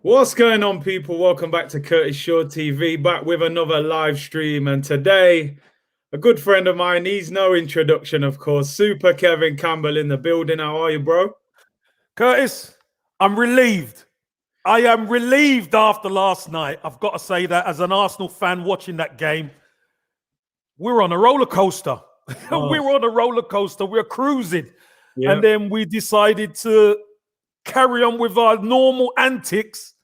What's going on, people? Welcome back to Curtis Shaw TV, back with another live stream. And today, a good friend of mine, needs no introduction, of course, Super Kevin Campbell in the building. How are you, bro? Curtis, I'm relieved. I am relieved after last night. I've got to say that as an Arsenal fan watching that game, we're on a roller coaster. Oh. We're on a roller coaster. We're cruising. Yeah. And then we decided to carry on with our normal antics,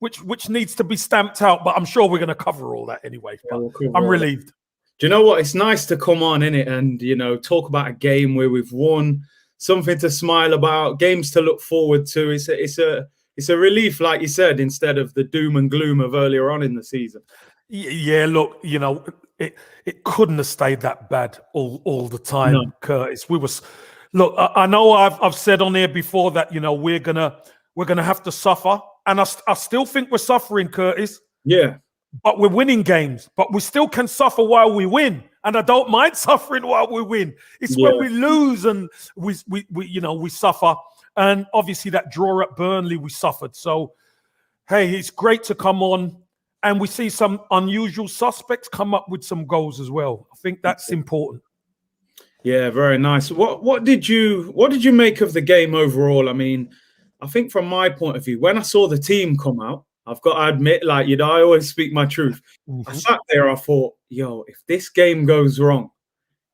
which needs to be stamped out. But I'm sure we're going to cover all that anyway. Yeah, we'll I'm relieved. Do you know what? It's nice to come on, innit? And, talk about a game where we've won, something to smile about, games to look forward to. It's a relief, like you said, instead of the doom and gloom of earlier on in the season. Yeah, look, it couldn't have stayed that bad all the time, no. Curtis. Look, I know I've said on here before that we're gonna have to suffer, and I still think we're suffering, Curtis. Yeah, but we're winning games, but we still can suffer while we win, and I don't mind suffering while we win. It's when we lose and we suffer, and obviously that draw at Burnley we suffered. So, hey, it's great to come on. And we see some unusual suspects come up with some goals as well. I think that's important. Yeah, very nice. What did you make of the game overall? I mean, I think from my point of view, when I saw the team come out, I've got to admit, I always speak my truth. I sat there, I thought, if this game goes wrong,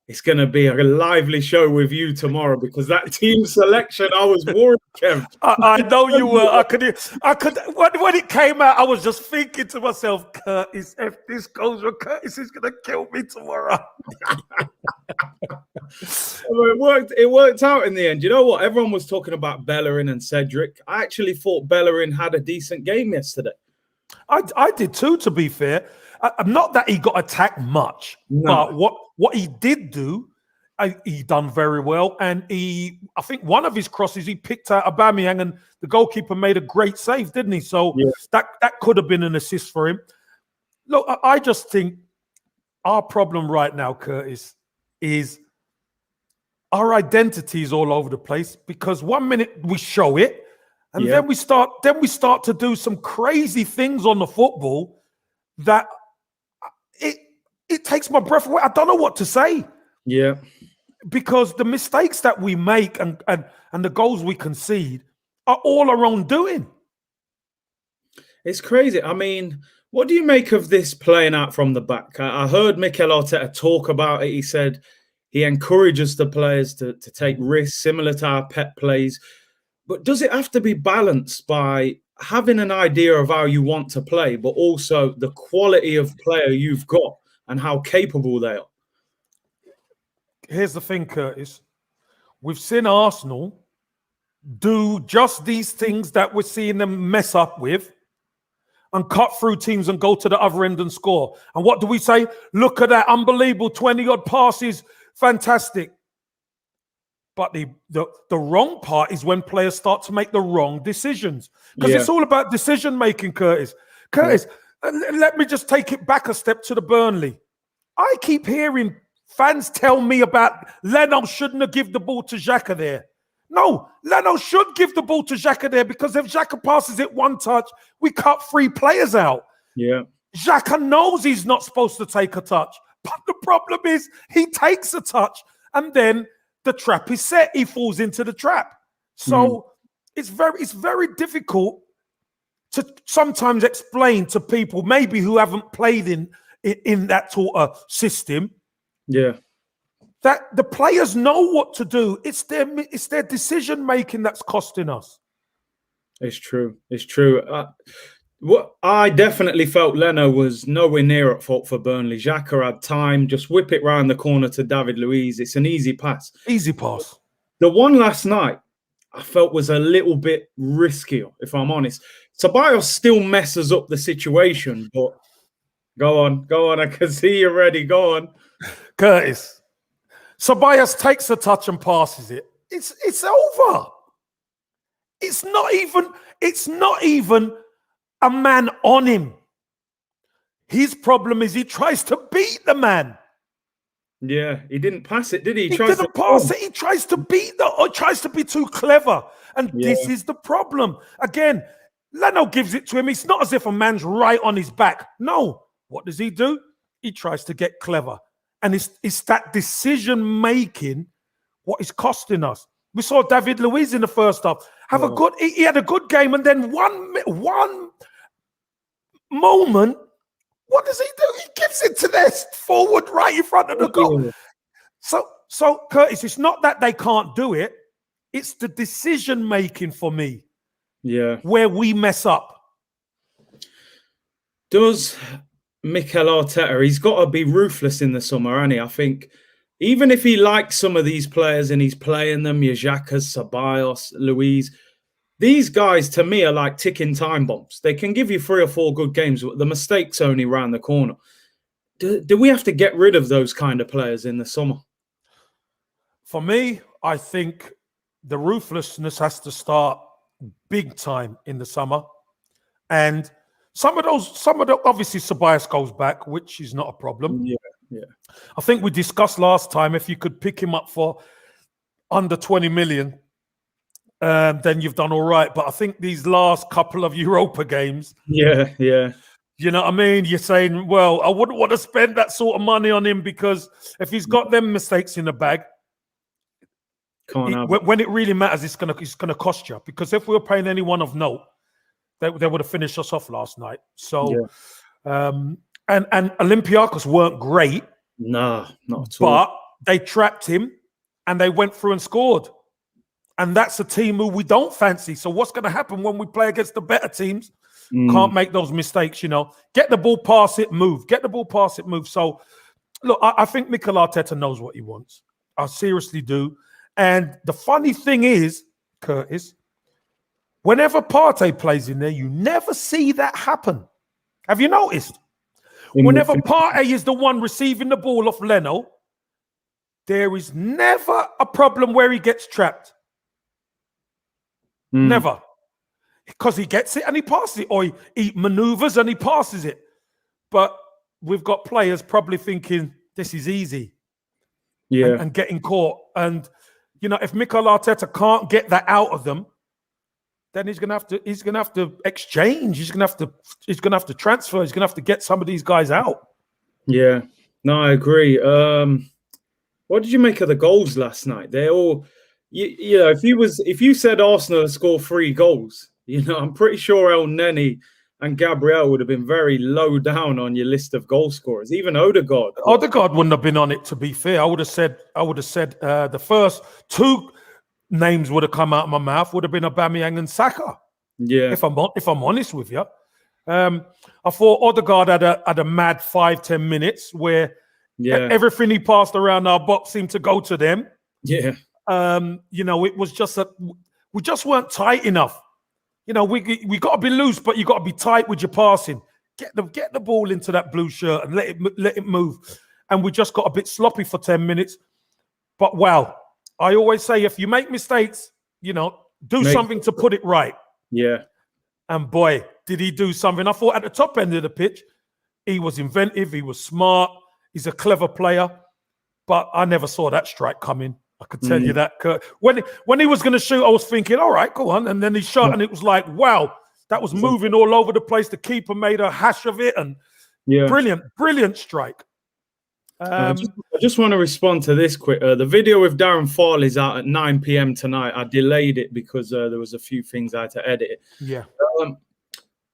it's going to be a lively show with you tomorrow, because that team selection, I was worried, Kev. I know you were. I could. When it came out, I was just thinking to myself, Curtis, if this goes wrong, Curtis is going to kill me tomorrow. It worked out in the end. You know what? Everyone was talking about Bellerin and Cedric. I actually thought Bellerin had a decent game yesterday. I did too, to be fair. Not that he got attacked much, but what he did do, he done very well. And I think one of his crosses, he picked out Aubameyang, and the goalkeeper made a great save, didn't he? So that could have been an assist for him. Look, I just think our problem right now, Curtis, is our identity is all over the place, because 1 minute we show it, and then we start to do some crazy things on the football that it takes my breath away. I don't know what to say. Yeah. Because the mistakes that we make and the goals we concede are all our own doing. It's crazy. I mean, what do you make of this playing out from the back? I heard Mikel Arteta talk about it. He said he encourages the players to take risks, similar to our Pep plays. But does it have to be balanced by having an idea of how you want to play, but also the quality of player you've got and how capable they are? Here's the thing, Curtis. We've seen Arsenal do just these things that we're seeing them mess up with, and cut through teams and go to the other end and score. And what do we say? Look at that unbelievable 20-odd passes. Fantastic. But the wrong part is when players start to make the wrong decisions. Because it's all about decision-making, Curtis. Curtis, let me just take it back a step to the Burnley. I keep hearing fans tell me about Leno shouldn't have given the ball to Xhaka there. No, Leno should give the ball to Xhaka there, because if Xhaka passes it one touch, we cut 3 players out. Yeah. Xhaka knows he's not supposed to take a touch. But the problem is he takes a touch, and then the trap is set. He falls into the trap. So it's very difficult to sometimes explain to people maybe who haven't played in that sort of system. Yeah. That the players know what to do. It's their decision making that's costing us. It's true. It's true. What I definitely felt Leno was nowhere near at fault for Burnley. Xhaka had time, just whip it round the corner to David Luiz. It's an easy pass. Easy pass. The one last night I felt was a little bit riskier, if I'm honest. Ceballos still messes up the situation, but go on. I can see you're ready. Go on. Curtis, Ceballos takes a touch and passes it. It's over. It's not even a man on him. His problem is he tries to beat the man. Yeah, he didn't pass it, did he? He didn't pass it. He tries to beat or tries to be too clever. And this is the problem. Again, Leno gives it to him. It's not as if a man's right on his back. No. What does he do? He tries to get clever. And it's that decision making what is costing us. We saw David Luiz in the first half he had a good game, and then one moment, what does he do? He gives it to their forward right in front of the goal. So Curtis, it's not that they can't do it. It's the decision making for me. Yeah. Where we mess up. Does Mikel Arteta, he's got to be ruthless in the summer, hasn't he? I think even if he likes some of these players and he's playing them, Yajakas, Ceballos, Luiz, these guys to me are like ticking time bombs. They can give you 3 or 4 good games, but the mistakes only round the corner. Do we have to get rid of those kind of players in the summer? For me, I think the ruthlessness has to start big time in the summer. And some of the obviously Ceballos goes back, which is not a problem. Yeah. I think we discussed last time, if you could pick him up for under 20 million, then you've done all right. But I think these last couple of Europa games. Yeah. You know what I mean? You're saying, well, I wouldn't want to spend that sort of money on him, because if he's got them mistakes in the bag, when it really matters, it's gonna cost you. Because if we were paying anyone of note, they would have finished us off last night. So, and Olympiacos weren't great. No, not at all. But they trapped him, and they went through and scored. And that's a team who we don't fancy. So what's going to happen when we play against the better teams? Can't make those mistakes, Get the ball, pass it, move. Get the ball, pass it, move. So, look, I think Mikel Arteta knows what he wants. I seriously do. And the funny thing is, Curtis, whenever Partey plays in there, you never see that happen. Have you noticed? Whenever Partey is the one receiving the ball off Leno, there is never a problem where he gets trapped. Never. Because he gets it and he passes it, or he maneuvers and he passes it. But we've got players probably thinking this is easy. Yeah. And getting caught. And, if Mikel Arteta can't get that out of them, then he's gonna have to exchange. He's gonna have to transfer. He's gonna have to get some of these guys out. Yeah. No, I agree. What did you make of the goals last night? They all if you said Arsenal score 3 goals, I'm pretty sure El Neni and Gabriel would have been very low down on your list of goal scorers. Even Odegaard. Odegaard wouldn't have been on it, to be fair. I would have said the first 2 names would have come out of my mouth would have been Aubameyang and Saka. Yeah. If I'm honest with you. I thought Odegaard had a mad 5-10 minutes where everything he passed around our box seemed to go to them. Yeah. It was just that we just weren't tight enough. We got to be loose, but you got to be tight with your passing. Get the ball into that blue shirt and let it move. And we just got a bit sloppy for 10 minutes. But wow, I always say if you make mistakes, do something to put it right. Yeah. And boy, did he do something. I thought at the top end of the pitch, he was inventive, he was smart, he's a clever player. But I never saw that strike coming. I could tell you that. When he was going to shoot, I was thinking, all right, go on. And then he shot, and it was like, wow, that was moving all over the place. The keeper made a hash of it, and brilliant strike. I just want to respond to this quick. The video with Darren Farley's out at 9 p.m. tonight. I delayed it because there was a few things I had to edit. Yeah.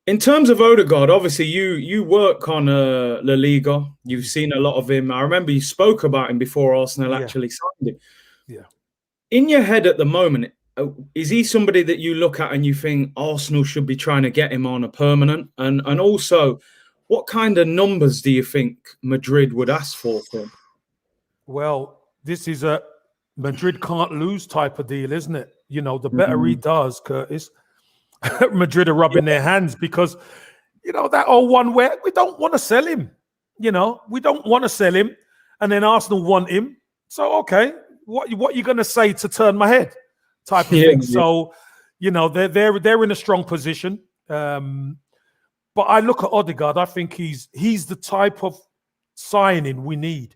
In terms of Odegaard, obviously you work on La Liga. You've seen a lot of him. I remember you spoke about him before Arsenal actually signed him. Yeah. In your head at the moment, is he somebody that you look at and you think Arsenal should be trying to get him on a permanent? And also, what kind of numbers do you think Madrid would ask for him? Well, this is a Madrid can't lose type of deal, isn't it? The better he does, Curtis, Madrid are rubbing their hands because, that old one where we don't want to sell him. We don't want to sell him. And then Arsenal want him. So, okay, what are you going to say to turn my head type of thing? So, they're in a strong position. But I look at Odegaard, I think he's the type of signing we need.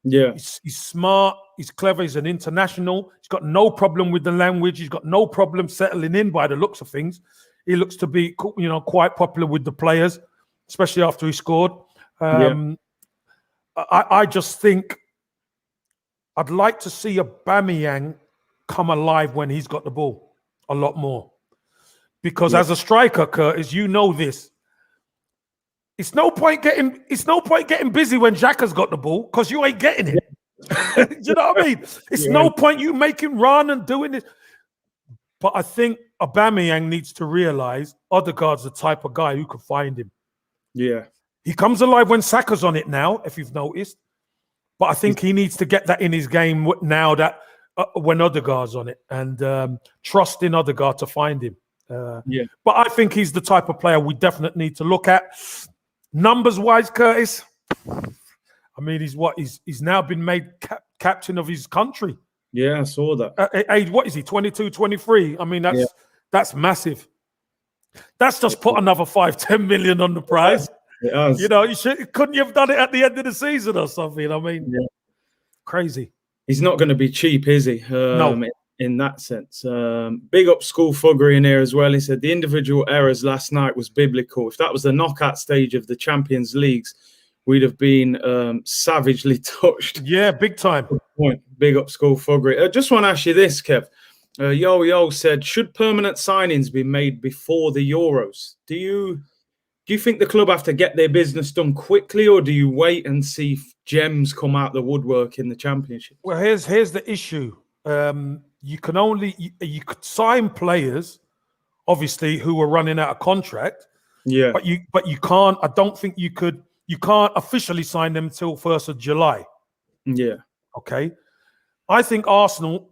Yeah. He's smart, he's clever, he's an international. He's got no problem with the language. He's got no problem settling in by the looks of things. He looks to be, quite popular with the players, especially after he scored. I just think I'd like to see Aubameyang come alive when he's got the ball a lot more. Because as a striker, Curtis, you know this. It's no point getting busy when Xhaka's got the ball because you ain't getting it. You know what I mean? It's no point you making run and doing it. But I think Aubameyang needs to realize Odegaard's the type of guy who can find him. Yeah. He comes alive when Saka's on it now, if you've noticed. But I think he needs to get that in his game now that when Odegaard's on it and trust in Odegaard to find him. But I think he's the type of player we definitely need to look at. Numbers-wise, Curtis, I mean, he's now been made captain of his country. Yeah, I saw that. Age, what is he, 22, 23? I mean, that's massive. That's just put another 5-10 million on the prize. It has. Couldn't you have done it at the end of the season or something? I mean, crazy. He's not going to be cheap, is he? No. In that sense. Big up School Fuggery in here as well. He said the individual errors last night was biblical. If that was the knockout stage of the Champions Leagues, we'd have been savagely touched. Yeah, big time. Good point. Big up School Fuggery. I just want to ask you this, Kev. Yo said, should permanent signings be made before the Euros? Do you think the club have to get their business done quickly, or do you wait and see gems come out the woodwork in the Championship? Well, here's the issue. You could sign players, obviously, who are running out of contract. Yeah. But you can't. I don't think you could. You can't officially sign them till 1st of July. Yeah. Okay. I think Arsenal.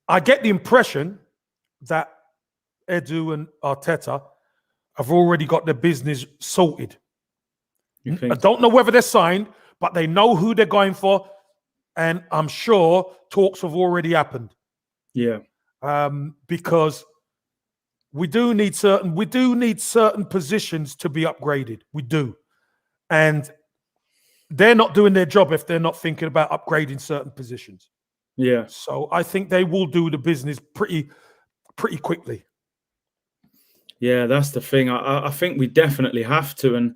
I get the impression that Edu and Arteta have already got their business sorted. I don't know whether they're signed, but they know who they're going for, and I'm sure talks have already happened. Yeah. Because we do need certain positions to be upgraded. We do. And they're not doing their job if they're not thinking about upgrading certain positions. Yeah. So I think they will do the business pretty quickly. Yeah, that's the thing. I think we definitely have to. And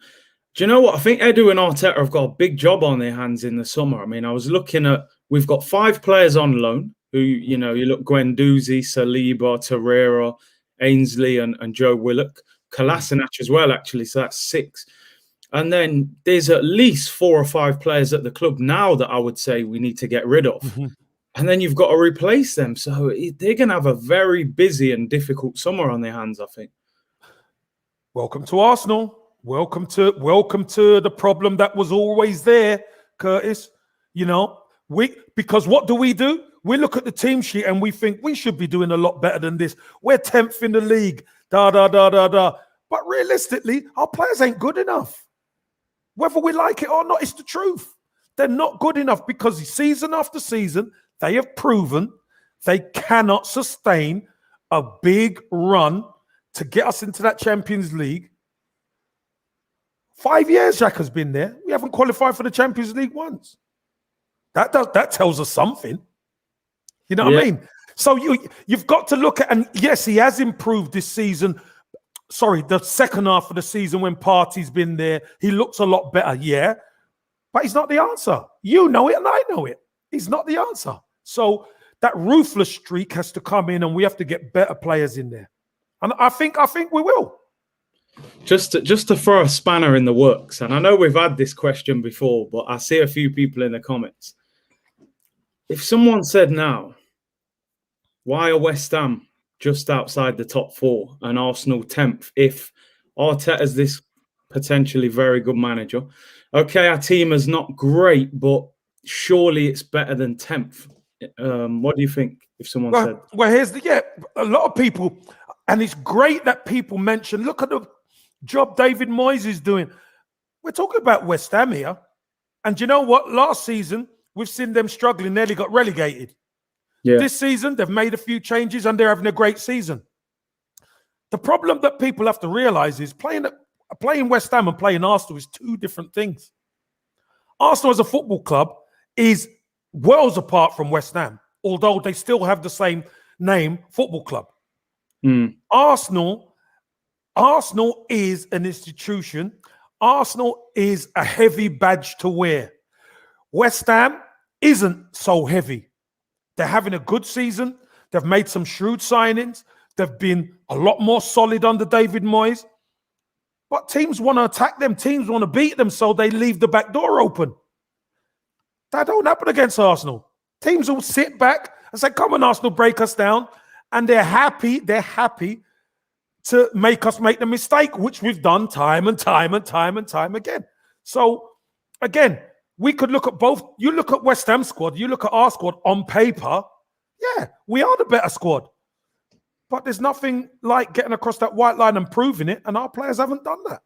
do you know what? I think Edu and Arteta have got a big job on their hands in the summer. I mean, I was looking at, we've got 5 players on loan who, you look Guendouzi, Saliba, Torreira, Ainsley and Joe Willock, Kolasinac as well, actually. So that's 6. And then there's at least 4 or 5 players at the club now that I would say we need to get rid of. Mm-hmm. And then you've got to replace them. So they're going to have a very busy and difficult summer on their hands, I think. Welcome to Arsenal. Welcome to the problem that was always there, Curtis. Because what do? We look at the team sheet and we think we should be doing a lot better than this. We're 10th in the league. But realistically, our players ain't good enough. Whether we like it or not, it's the truth. They're not good enough because season after season, they have proven they cannot sustain a big run to get us into that Champions League. 5 years Xhaka's been there. We haven't qualified for the Champions League once. That tells us something. You know what I mean? So you've got to look at, and yes, he has improved this season. Sorry, the second half of the season when Partey's been there, he looks a lot better, yeah. But he's not the answer. You know it and I know it. He's not the answer. So that ruthless streak has to come in and we have to get better players in there. And I think we will. Just to throw a spanner in the works, and I know we've had this question before, but I see a few people in the comments. If someone said now, why are West Ham just outside the top 4 and Arsenal 10th if Arteta's this potentially very good manager? Okay, our team is not great, but surely it's better than 10th. What do you think if someone said? Well, a lot of people, and it's great that people mention, look at the job David Moyes is doing. We're talking about West Ham here. And you know what? Last season, we've seen them struggling, nearly got relegated. Yeah. This season, they've made a few changes and they're having a great season. The problem that people have to realize is playing West Ham and playing Arsenal is 2 different things. Arsenal as a football club is worlds apart from West Ham, although they still have the same name, football club. Arsenal Arsenal is an institution. Arsenal is a heavy badge to wear. West Ham isn't so heavy. They're having a good season. They've made some shrewd signings. They've been a lot more solid under David Moyes. But teams want to attack them. Teams want to beat them, so they leave the back door open. That don't happen against Arsenal. Teams will sit back and say, come on, Arsenal, break us down. And they're happy to make us make the mistake, which we've done time and time again. So, again, we could look at both. You look at West Ham squad, you look at our squad on paper. Yeah, we are the better squad. But there's nothing like getting across that white line and proving it, and our players haven't done that.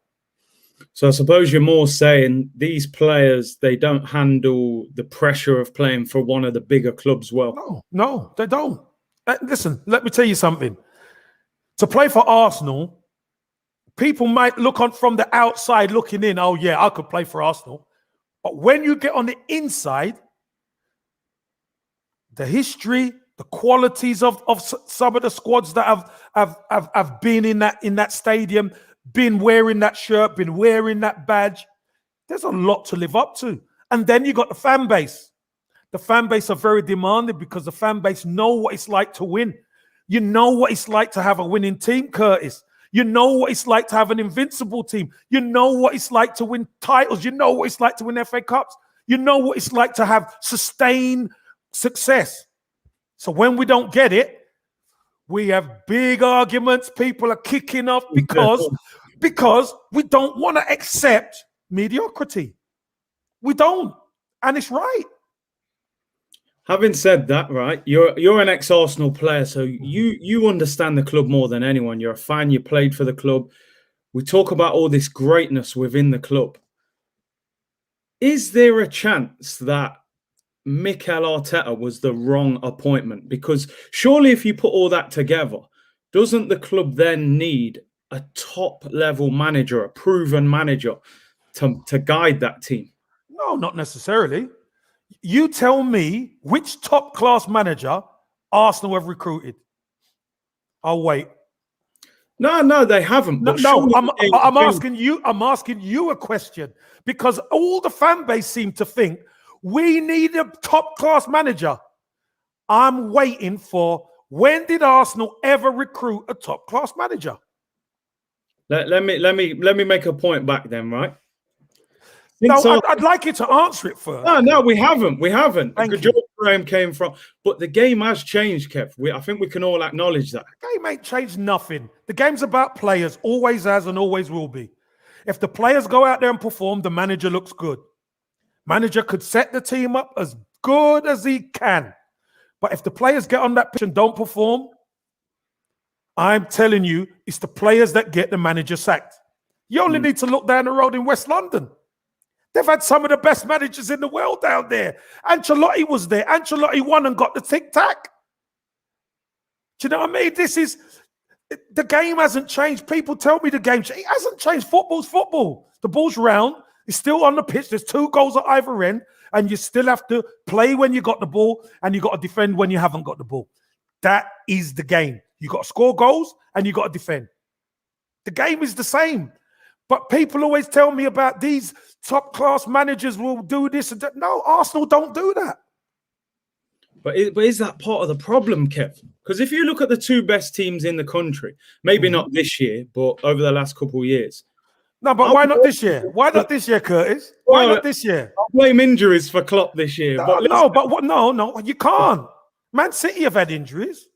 So I suppose you're more saying these players, they don't handle the pressure of playing for one of the bigger clubs well. No, they don't. Listen, let me tell you something. To play for Arsenal, people might look on from the outside looking in, oh yeah, I could play for Arsenal. But when you get on the inside, the history, the qualities of some of the squads that have been in that stadium, been wearing that shirt, been wearing that badge, there's a lot to live up to. And then you got the fan base. The fan base are very demanding because the fan base know what it's like to win. You know what it's like to have a winning team, Curtis. You know what it's like to have an invincible team. You know what it's like to win titles. You know what it's like to win FA Cups. You know what it's like to have sustained success. So when we don't get it, we have big arguments. People are kicking off because we don't want to accept mediocrity. We don't. And it's right. Having said that, right, you're an ex-Arsenal player, so you understand the club more than anyone. You're a fan. You played for the club. We talk about all this greatness within the club. Is there a chance that Mikel Arteta was the wrong appointment? Because surely if you put all that together, doesn't the club then need a top-level manager, a proven manager to guide that team? No, not necessarily. You tell me which top-class manager Arsenal have recruited. I'll wait. No, they haven't. No, I'm asking you. I'm asking you a question because all the fan base seem to think we need a top-class manager. I'm waiting for when did Arsenal ever recruit a top-class manager? Let me make a point back then, right? I'd like you to answer it first. No, we haven't. Thank you. George Graham came from, but the game has changed, Kev. I think we can all acknowledge that. The game ain't changed nothing. The game's about players, always has and always will be. If the players go out there and perform, the manager looks good. Manager could set the team up as good as he can. But if the players get on that pitch and don't perform, I'm telling you, it's the players that get the manager sacked. You only need to look down the road in West London. They've had some of the best managers in the world down there. Ancelotti was there. Ancelotti won and got the tic-tac. Do you know what I mean? The game hasn't changed. People tell me the game changed. It hasn't changed. Football's football. The ball's round. It's still on the pitch. There's 2 goals at either end. And you still have to play when you got the ball and you got to defend when you haven't got the ball. That is the game. You got to score goals and you got to defend. The game is the same. But people always tell me about these top-class managers will do this and that. No, Arsenal don't do that. But is that part of the problem, Kev? Because if you look at the 2 best teams in the country, maybe not this year, but over the last couple of years. No, but why not this year? Why not this year, Curtis? Why not this year? I'll blame injuries for Klopp this year. No, you can't. Man City have had injuries.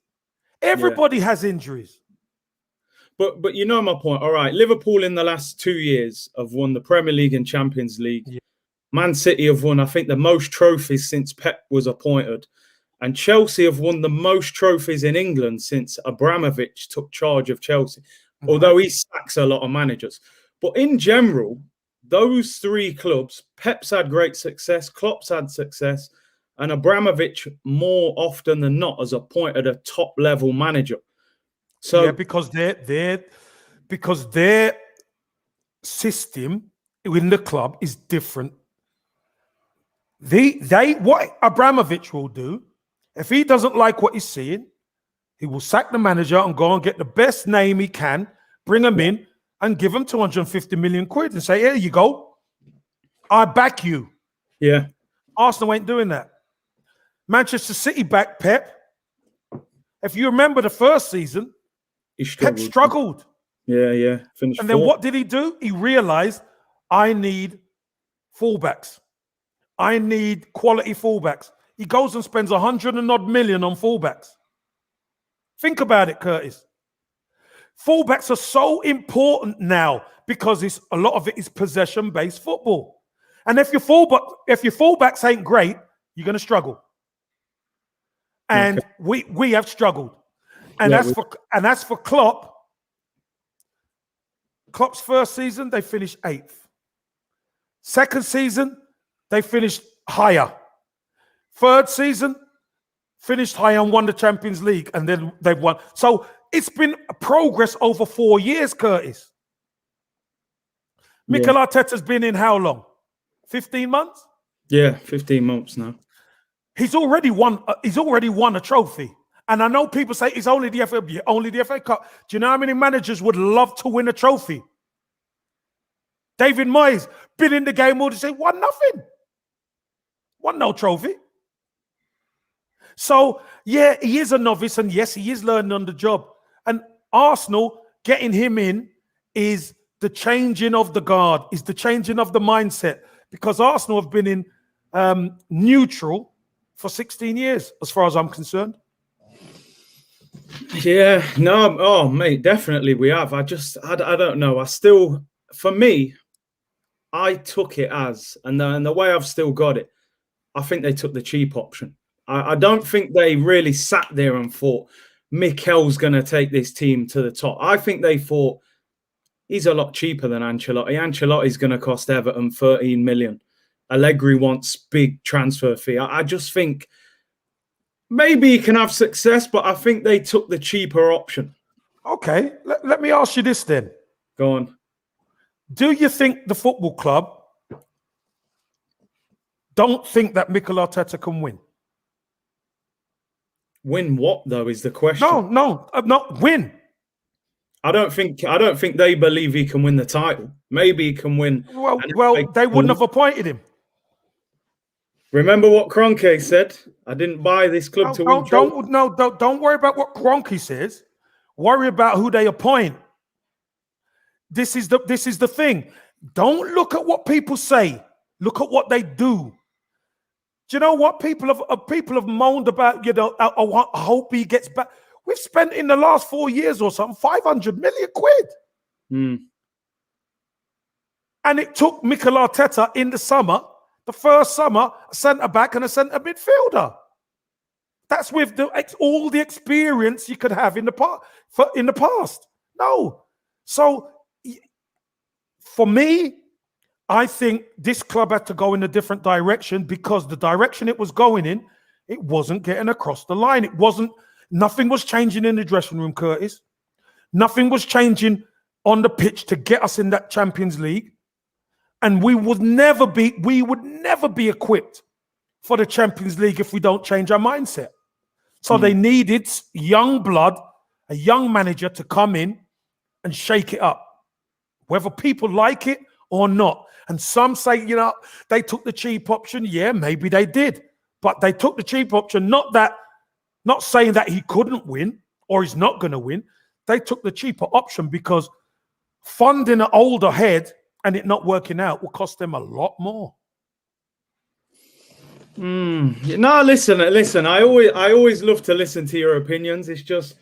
Everybody has injuries. But you know my point. All right, Liverpool in the last 2 years have won the Premier League and Champions League. Yeah. Man City have won, I think, the most trophies since Pep was appointed. And Chelsea have won the most trophies in England since Abramovich took charge of Chelsea, although he sacks a lot of managers. But in general, those 3 clubs, Pep's had great success, Klopp's had success, and Abramovich, more often than not, has appointed a top-level manager. So yeah, because their system in the club is different. What Abramovich will do, if he doesn't like what he's seeing, he will sack the manager and go and get the best name he can, bring them in and give them 250 million quid and say, here you go. I back you. Yeah. Arsenal ain't doing that. Manchester City back Pep. If you remember the first season, Pep struggled. Yeah. Finished and then what did he do? He realized, I need fullbacks. I need quality fullbacks. He goes and spends 100 and odd million on fullbacks. Think about it, Curtis. Fullbacks are so important now because a lot of it is possession-based football. And if your fullbacks ain't great, you're going to struggle. And we have struggled. And that's for Klopp. Klopp's first season, they finished 8th. Second season, they finished higher. Third season, finished higher and won the Champions League, and then they've won. So it's been a progress over 4 years, Curtis. Mikel Arteta's been in how long? 15 months? Yeah, 15 months now. He's already won a trophy. And I know people say it's only the FA Cup. Do you know how many managers would love to win a trophy? David Moyes, been in the game all to say, won nothing. Won no trophy. So, yeah, he is a novice, and yes, he is learning on the job. And Arsenal, getting him in is the changing of the guard, is the changing of the mindset. Because Arsenal have been in neutral for 16 years, as far as I'm concerned. Yeah, no, oh, mate, definitely we have. I don't know. For me, I took it as, and the way I've still got it, I think they took the cheap option. I don't think they really sat there and thought, Mikel's going to take this team to the top. I think they thought, he's a lot cheaper than Ancelotti. Ancelotti's going to cost Everton 13 million. Allegri wants big transfer fee. I just think maybe he can have success, but I think they took the cheaper option. Okay, let me ask you this then. Go on. Do you think the football club don't think that Mikel Arteta can win? Win what, though, is the question. No, not win. I don't think they believe he can win the title. Maybe he can win. Well, they wouldn't have appointed him. Remember what Kroenke said? I didn't buy this club to win. Don't worry about what Kroenke says. Worry about who they appoint. This is the thing. Don't look at what people say. Look at what they do. Do you know what people have moaned about? You know, I hope he gets back. We've spent in the last 4 years or something 500 million quid. And it took Mikel Arteta in the first summer, a centre-back and a centre midfielder. That's with all the experience you could have in the past. No. So, for me, I think this club had to go in a different direction because the direction it was going in, it wasn't getting across the line. Nothing was changing in the dressing room, Curtis. Nothing was changing on the pitch to get us in that Champions League. And we would never be equipped for the Champions League if we don't change our mindset. So they needed young blood, a young manager to come in and shake it up, whether people like it or not. And some say, you know, they took the cheap option. Yeah, maybe they did. But they took the cheap option, not saying that he couldn't win or he's not going to win. They took the cheaper option because funding an older head and it not working out will cost them a lot more. No, listen. I always love to listen to your opinions. It's just,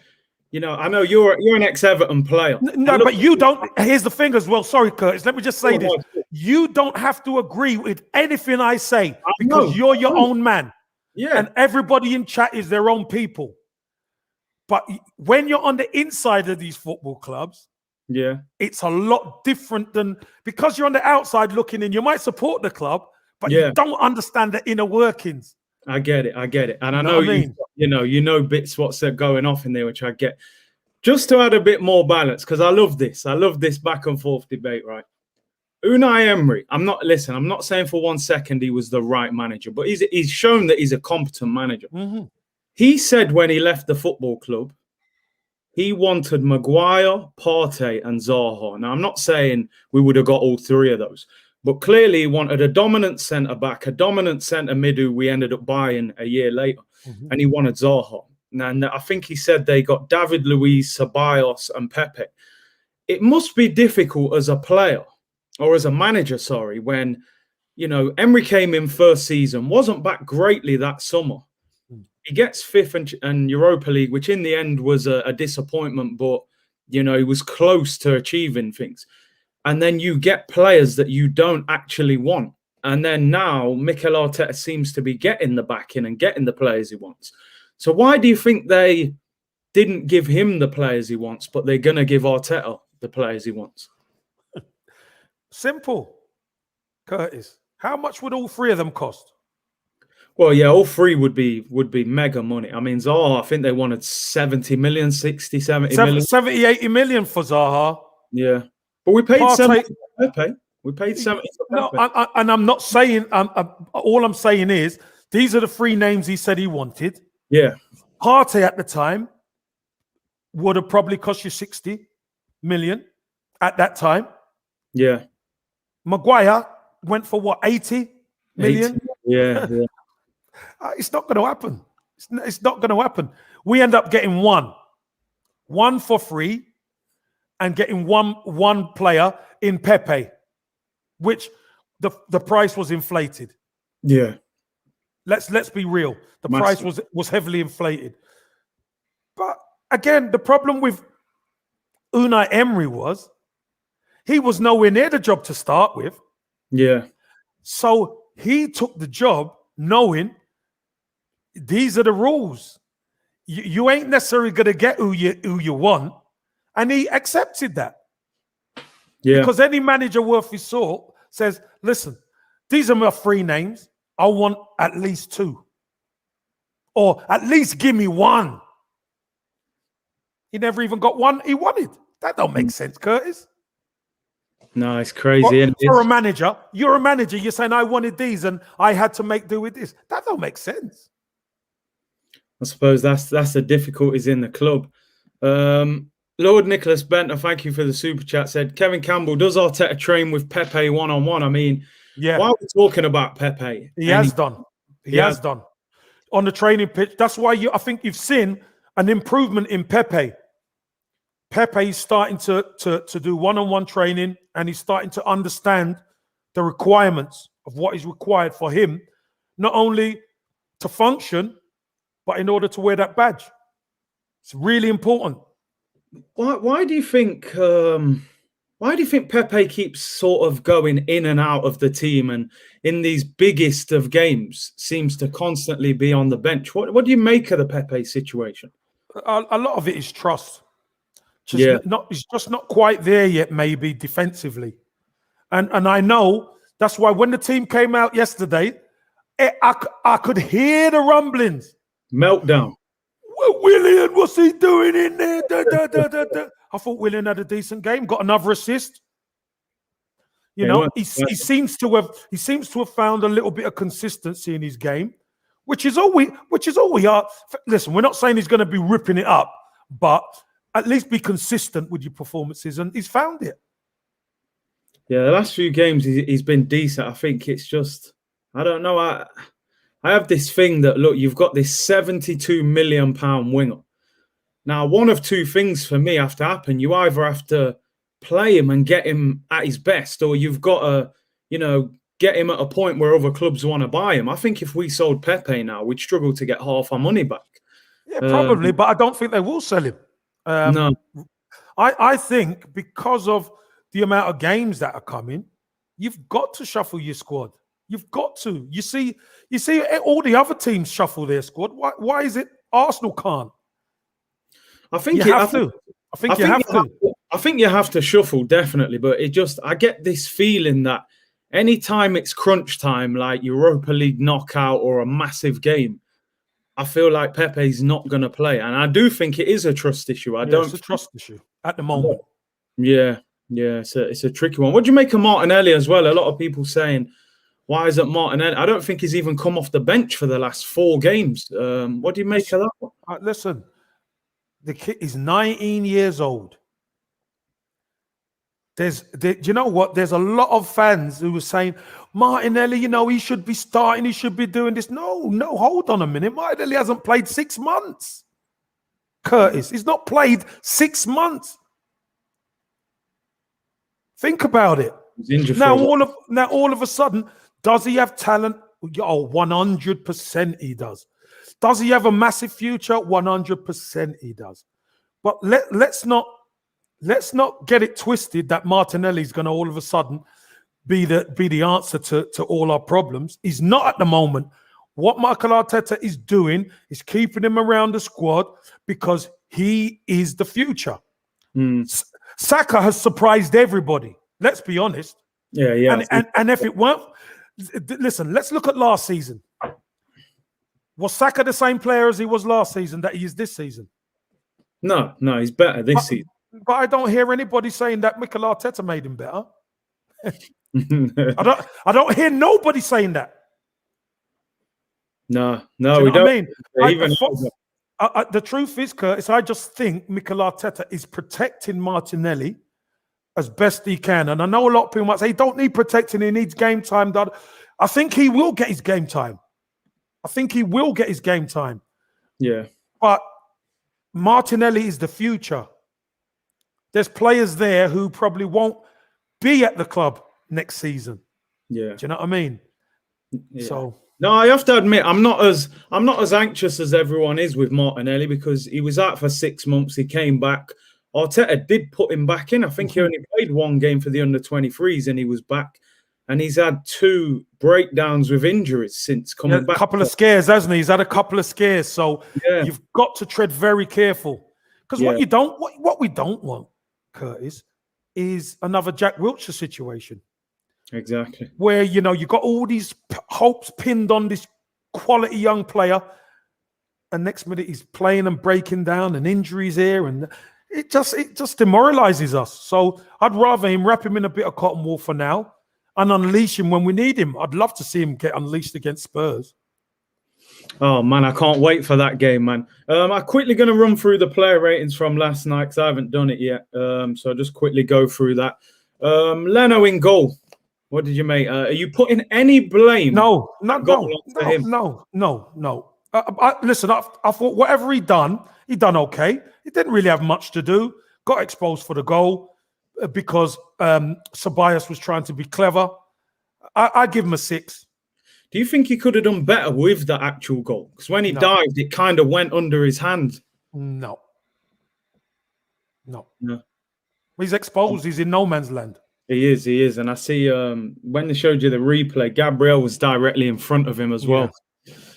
you know, I know you're an ex-Everton player. No, but you don't. Here's the thing as well. Sorry, Curtis. Let me just say this. You don't have to agree with anything I say because you're your own man. Yeah. And everybody in chat is their own people. But when you're on the inside of these football clubs, yeah, it's a lot different than because you're on the outside looking in. You might support the club, but you don't understand the inner workings. I get it. And I know you know bits what's going off in there, which I get. Just to add a bit more balance, because I love this back and forth debate, right? Unai Emery, I'm not saying for 1 second he was the right manager, but he's shown that he's a competent manager. Mm-hmm. He said when he left the football club, he wanted Maguire, Partey, and Zaha. Now, I'm not saying we would have got all three of those, but clearly he wanted a dominant centre-back, a dominant centre-mid who we ended up buying a year later, and he wanted Zaha. And I think he said they got David Luiz, Ceballos, and Pepe. It must be difficult as a player, or as a manager, sorry, when, you know, Emery came in first season, wasn't back greatly that summer. He gets fifth and Europa League, which in the end was a disappointment, but, you know, he was close to achieving things. And then you get players that you don't actually want. And then now Mikel Arteta seems to be getting the backing and getting the players he wants. So why do you think they didn't give him the players he wants, but they're going to give Arteta the players he wants? Simple, Curtis. How much would all three of them cost? Well, yeah, all three would be mega money. I mean, Zaha, I think they wanted 70 million, 60, 70 million. 70, 80 million for Zaha. Yeah. But we paid 70 for Pepe. We paid 70 for Pepe. No, and I'm not saying, all I'm saying is, these are the three names he said he wanted. Yeah. Partey at the time would have probably cost you 60 million at that time. Yeah. Maguire went for what, 80 million? 80. Yeah. It's not going to happen. It's not going to happen. We end up getting one for free, and getting one player in Pepe, which the price was inflated. Yeah. Let's be real. The price was heavily inflated. But again, the problem with Unai Emery was he was nowhere near the job to start with. Yeah. So he took the job knowing these are the rules. You ain't necessarily going to get who you want. And he accepted that. Yeah. Because any manager worth his salt says, listen, these are my three names. I want at least two. Or at least give me one. He never even got one he wanted. That don't make sense, Curtis. No, it's crazy. For a manager, you're a manager. You're saying, I wanted these and I had to make do with this. That don't make sense. I suppose that's the difficulties in the club. Lord Nicholas Benter, thank you for the super chat, said, Kevin Campbell, does Arteta train with Pepe one-on-one? I mean, yeah. Why are we talking about Pepe? He has done. He has done. On the training pitch. That's why I think you've seen an improvement in Pepe. Pepe is starting to do one-on-one training, and he's starting to understand the requirements of what is required for him, not only to function, but in order to wear that badge. It's really important. Why do you think Pepe keeps sort of going in and out of the team, and in these biggest of games seems to constantly be on the bench? What do you make of the Pepe situation? A lot of it is trust. It's just not quite there yet, maybe defensively. And I know that's why when the team came out yesterday, I could hear the rumblings. Meltdown. Willian, what's he doing in there? I thought Willian had a decent game, got another assist. You know, he seems to have found a little bit of consistency in his game, which is all we are. Listen, we're not saying he's going to be ripping it up, but at least be consistent with your performances, and he's found it. Yeah, the last few games he's been decent. I think it's just, I don't know. I have this thing that, look, you've got this £72 million winger. Now, one of two things for me have to happen. You either have to play him and get him at his best, or you've got to, get him at a point where other clubs want to buy him. I think if we sold Pepe now, we'd struggle to get half our money back. Yeah, probably, but I don't think they will sell him. No. I think because of the amount of games that are coming, you've got to shuffle your squad. You've got to. You see all the other teams shuffle their squad. Why is it Arsenal can't? I think you have to. I think you have to. I think you have to shuffle, definitely. But I get this feeling that anytime it's crunch time, like Europa League knockout or a massive game, I feel like Pepe's not going to play. And I do think it is a trust issue. It's a trust issue at the moment. Yeah, it's a tricky one. What do you make of Martinelli as well? A lot of people saying, why isn't Martinelli? I don't think he's even come off the bench for the last 4 games. What do you make of that one? Listen, The kid is 19 years old. Do you know what? There's a lot of fans who were saying, Martinelli, he should be starting, he should be doing this. No, hold on a minute. Martinelli hasn't played 6 months. Curtis, he's not played 6 months. Think about it. Now all of a sudden, does he have talent? Oh, 100% he does. Does he have a massive future? 100% he does. But let's not get it twisted that Martinelli is going to all of a sudden be the answer to all our problems. He's not at the moment. What Mikel Arteta is doing is keeping him around the squad because he is the future. Saka has surprised everybody. Let's be honest. Yeah. And if it weren't, listen, let's look at last season. Was Saka the same player as he was last season that he is this season? No, he's better this season. But I don't hear anybody saying that Mikel Arteta made him better. I don't hear nobody saying that. No, we don't. I mean, even the truth is, Curtis, I just think Mikel Arteta is protecting Martinelli as best he can. And I know a lot of people might say he don't need protecting, he needs game time. I think he will get his game time. Yeah. But Martinelli is the future. There's players there who probably won't be at the club next season. Yeah. Do you know what I mean? Yeah. So no, I have to admit, I'm not as anxious as everyone is with Martinelli because he was out for 6 months. He came back. Arteta did put him back in. I think he only played one game for the under-23s and he was back. And he's had 2 breakdowns with injuries since coming back. A couple of scares, hasn't he? He's had a couple of scares. So you've got to tread very careful. Because what we don't want, Curtis, is another Jack Wilshere situation. Exactly. Where, you got all these hopes pinned on this quality young player. And next minute he's playing and breaking down and injuries here. And it just demoralizes us. So I'd rather him wrap him in a bit of cotton wool for now and unleash him when we need him. I'd love to see him get unleashed against Spurs. Oh, man, I can't wait for that game, man. I'm quickly going to run through the player ratings from last night because I haven't done it yet. So I'll just quickly go through that. Leno in goal. What did you make? Are you putting any blame? No. Listen, I thought whatever he done okay. He didn't really have much to do. Got exposed for the goal because Ceballos was trying to be clever. I give him a 6. Do you think he could have done better with the actual goal? Because when he dived, it kind of went under his hand. No. He's exposed. He's in no man's land. He is. And I see when they showed you the replay, Gabriel was directly in front of him as well.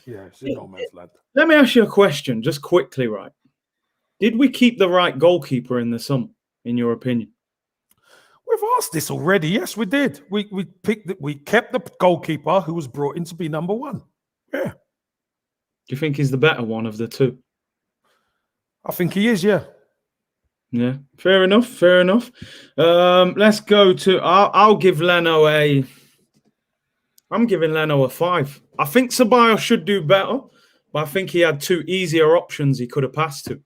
Yeah, it's in no man's land. Let me ask you a question, just quickly, right? Did we keep the right goalkeeper in the summer, in your opinion? We've asked this already. Yes, we did. We kept the goalkeeper who was brought in to be number 1. Yeah. Do you think he's the better one of the 2? I think he is, yeah. Yeah, fair enough. Let's go to. I'll give Leno I'm giving Leno a 5. I think Ceballos should do better, but I think he had 2 easier options he could have passed to.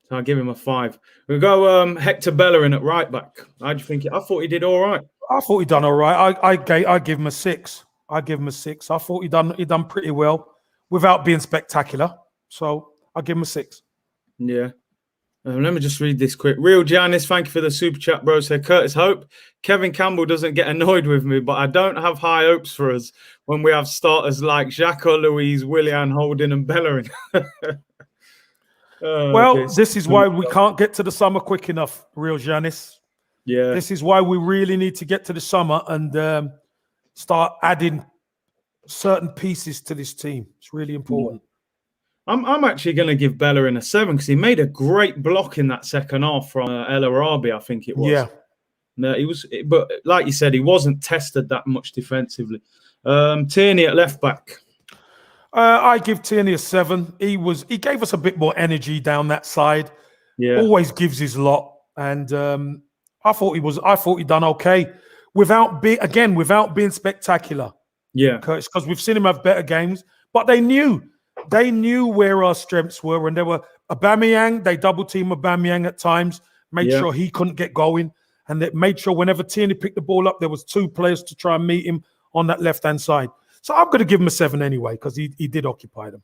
So I'll give him a 5. We'll go Hector Bellerin at right back. How do you think? I thought he did all right. I thought he done all right. I give him a 6. I thought he done pretty well without being spectacular. So I'll give him a 6. Yeah. Let me just read this quick. Real Giannis, thank you for the super chat, bro. Said Curtis, hope Kevin Campbell doesn't get annoyed with me, but I don't have high hopes for us when we have starters like Xhaka, Louise, Willian, Holden, and Bellerin. This is why we can't get to the summer quick enough, Real Giannis. Yeah. This is why we really need to get to the summer and start adding certain pieces to this team. It's really important. I'm actually going to give Bellerin a 7 because he made a great block in that second half from El Arabi, I think it was. Yeah. No, he was, but like you said, he wasn't tested that much defensively. Tierney at left back. I give Tierney a 7. He gave us a bit more energy down that side. Yeah. Always gives his lot. And I thought he done okay without being spectacular. Yeah. Because we've seen him have better games, but they knew they knew where our strengths were, and there were Aubameyang. They double team Aubameyang at times, made sure he couldn't get going, and they made sure whenever Tierney picked the ball up, there was 2 players to try and meet him on that left-hand side. So I'm going to give him a 7 anyway because he did occupy them.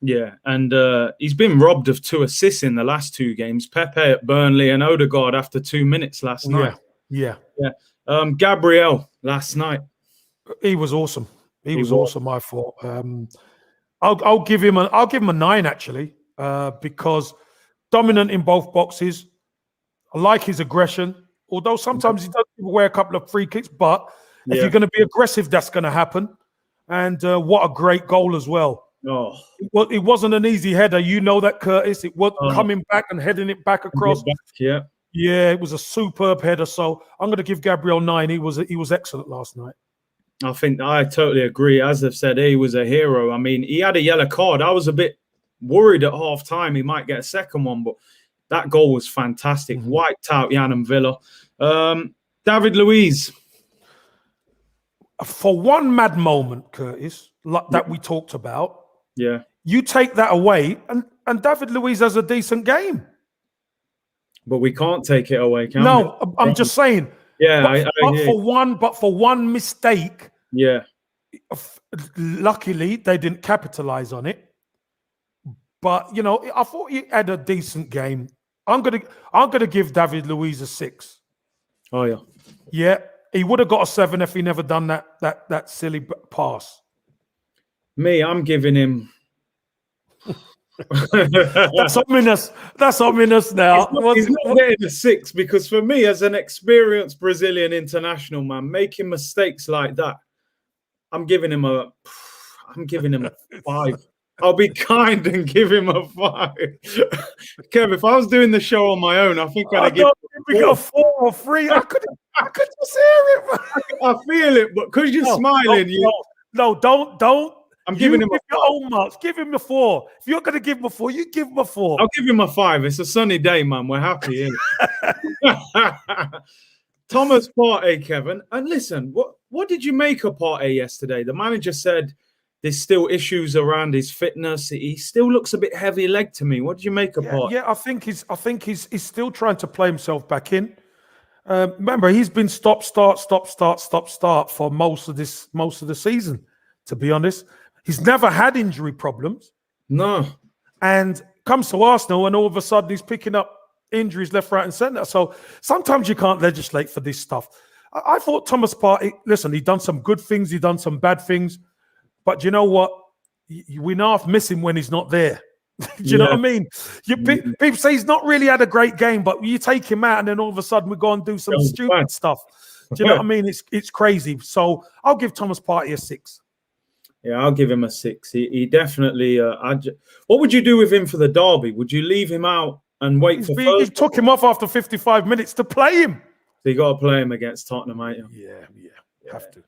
Yeah, and he's been robbed of 2 assists in the last 2 games. Pepe at Burnley and Odegaard after 2 minutes last night. Yeah. Gabriel last night. He was awesome. He was awesome, I thought. I'll give him a 9 actually, because dominant in both boxes. I like his aggression, although sometimes he does give away a couple of free kicks. But if you're going to be aggressive, that's going to happen. And what a great goal as well. Oh, well, it wasn't an easy header. You know that, Curtis. It was coming back and heading it back across. Yeah, it was a superb header. So I'm going to give Gabriel 9. He was excellent last night. I totally agree. As I've said, he was a hero. I mean, he had a yellow card. I was a bit worried at half time he might get a second one, but that goal was fantastic. Wiped out Jan and Villa. David Luiz. For one mad moment, Curtis, that we talked about. Yeah. You take that away, and David Luiz has a decent game. But we can't take it away, can we? No, I'm just saying. Yeah, but for one mistake, luckily they didn't capitalize on it. But I thought he had a decent game. I'm gonna give David Luiz a 6. Oh yeah. Yeah, he would have got a 7 if he never done that silly pass. Me, I'm giving him. That's ominous. That's ominous now. He's not getting a 6 because for me, as an experienced Brazilian international man, making mistakes like that, I'm giving him a 5. I'll be kind and give him a 5. Kev, if I was doing the show on my own, I think I'd give him a 4 or 3. I could just hear it. I feel it, but because you're smiling, don't. I'm giving him your own marks. Give him a 4. If you're going to give him a 4, you give him a 4. I'll give him a 5. It's a sunny day, man. We're happy. Thomas Partey, Kevin. And listen, what did you make of Partey yesterday? The manager said there's still issues around his fitness. He still looks a bit heavy leg to me. What did you make of Partey? Yeah, I think he's still trying to play himself back in. Remember, he's been stop, start for most of the season, to be honest. He's never had injury problems. No. And comes to Arsenal and all of a sudden he's picking up injuries left, right and centre. So sometimes you can't legislate for this stuff. I thought Thomas Partey, listen, he's done some good things, he's done some bad things. But you know what? We now miss him when he's not there. Do you know what I mean? People say he's not really had a great game, but you take him out and then all of a sudden we go and do some stupid stuff. Do you know what I mean? It's crazy. So I'll give Thomas Partey a 6. Yeah, I'll give him a 6. He definitely. What would you do with him for the derby? Would you leave him out and wait for? You took him off after 55 minutes to play him. So you got to play him against Tottenham, ain't you? Yeah, have to.